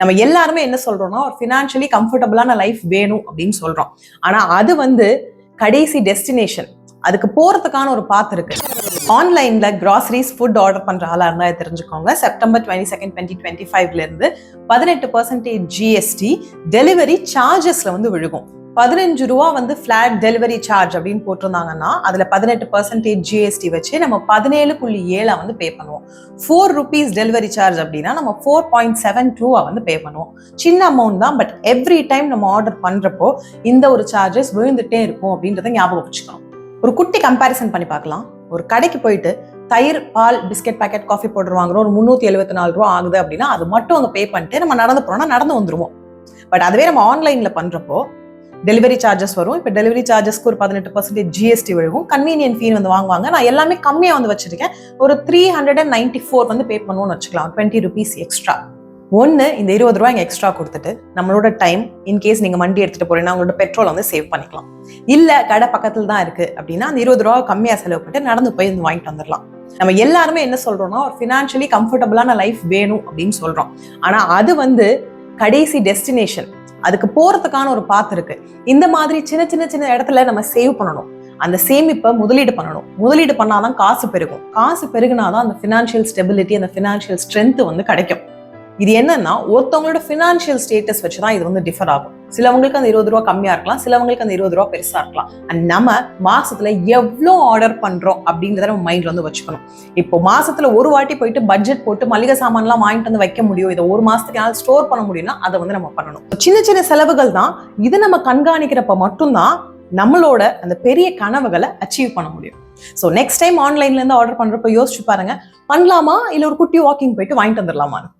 நம்ம எல்லாருமே என்ன சொல்றோம்னா ஒரு ஃபினான்ஷியலி கம்ஃபர்டபுளான லைஃப் வேணும் அப்படின்னு சொல்றோம். ஆனா அது கடைசி டெஸ்டினேஷன். அதுக்கு போறதுக்கான ஒரு பாத் இருக்கு. ஆன்லைன்ல கிராசரிஸ் ஃபுட் ஆர்டர் பண்ற ஆளா இருந்தா தெரிஞ்சுக்கோங்க. செப்டம்பர் 22, 2025ல இருந்து 18% ஜிஎஸ்டி டெலிவரி சார்ஜஸ்ல விழுகும். 15 ரூபா ஃபிளாட் டெலிவரி சார்ஜ் அப்படின்னு போட்டிருந்தாங்கன்னா அதுல 18% ஜிஎஸ்டி வச்சு நம்ம 17.7 பே பண்ணுவோம். 4 rupees டெலிவரி சார்ஜ் அப்படின்னா நம்ம 4.72 பே பண்ணுவோம். சின்ன அமௌண்ட் தான், பட் எவ்ரி டைம் நம்ம ஆர்டர் பண்றப்போ இந்த ஒரு சார்ஜஸ் விழுந்துட்டே இருக்கும் அப்படின்றத ஞாபகம் வச்சுக்கணும். ஒரு குட்டி கம்பேரிசன் பண்ணி பார்க்கலாம். ஒரு கடைக்கு போயிட்டு தயிர், பால், பிஸ்கெட் பாக்கெட், காஃபி பவுடர் வாங்குறோம், ஒரு 374 ரூபா ஆகுது அப்படின்னா அது மட்டும் அங்க பே பண்ணிட்டு நம்ம நடந்து போறோம்னா நடந்து வந்துருவோம். பட் அதுவே நம்ம ஆன்லைன்ல பண்றப்போ டெலிவரி சார்ஜஸ் வரும். இப்போ டெலிவரி சார்ஜஸ்க்கு ஒரு 18% ஜிஎஸ்டி விழுகும். கன்வீனியன்ட் ஃபீ வாங்குவாங்க. நான் எல்லாமே கம்மியா வச்சிருக்கேன். ஒரு 394 பே பண்ணுவோம்னு வச்சுக்கலாம். 20 rupees எக்ஸ்ட்ரா. இந்த 20 ரூபாய் எக்ஸ்ட்ரா கொடுத்துட்டு நம்மளோட டைம், இன்கேஸ் நீங்க வண்டி எடுத்துட்டு போறீங்கன்னா உங்களோட பெட்ரோல் சேவ் பண்ணிக்கலாம். இல்ல கடை பக்கத்துல தான் இருக்கு அப்படின்னா அந்த 20 ரூபாய் கம்மியா செலவு பண்ணிட்டு நடந்து போய் வாங்கிட்டு வந்துடலாம். நம்ம எல்லாருமே என்ன சொல்றோம்னா ஒரு ஃபினான்ஷியலி கம்ஃபர்டபுளான லைஃப் வேணும் அப்படின்னு சொல்றோம். ஆனா அது கடைசி டெஸ்டினேஷன். அதுக்கு போறதுக்கான ஒரு பாத் இருக்கு. இந்த மாதிரி சின்ன இடத்துல நம்ம சேவ் பண்ணணும். அந்த சேமிப்பை முதலீடு பண்ணணும். முதலீடு பண்ணாதான் காசு பெருகும். காசு பெருகுனாதான் அந்த ஃபினான்ஷியல் ஸ்டெபிலிட்டி, அந்த ஃபினான்ஷியல் ஸ்ட்ரென்த் கிடைக்கும். இது என்னன்னா ஒருத்தவங்களோட ஃபினான்ஷியல் ஸ்டேட்டஸ் வச்சுதான் இது டிஃபர் ஆகும். சிலவங்களுக்கு அந்த 20 ரூபா கம்மியா இருக்கலாம், சிலவங்களுக்கு அந்த 20 ரூபா பெருசா இருக்கலாம். அண்ட் நம்ம மாசத்துல எவ்வளோ ஆர்டர் பண்றோம் அப்படின்றத நம்ம மைண்ட்ல வச்சுக்கணும். இப்போ மாசத்துல ஒரு வாட்டி போயிட்டு பட்ஜெட் போட்டு மளிகை சாமான்லாம் வாங்கிட்டு வைக்க முடியும், இதை ஒரு மாசத்துக்கு ஸ்டோர் பண்ண முடியும்னா அதை நம்ம பண்ணணும். சின்ன செலவுகள் தான். இது நம்ம கண்காணிக்கிறப்ப மட்டும்தான் நம்மளோட அந்த பெரிய கனவுகளை அச்சீவ் பண்ண முடியும். ஸோ நெக்ஸ்ட் டைம் ஆன்லைன்ல இருந்து ஆர்டர் பண்றப்ப யோசிச்சு பாருங்க, பண்ணலாமா இல்ல ஒரு குட்டி வாக்கிங் போயிட்டு வாங்கிட்டு வந்துடலாமான்னு.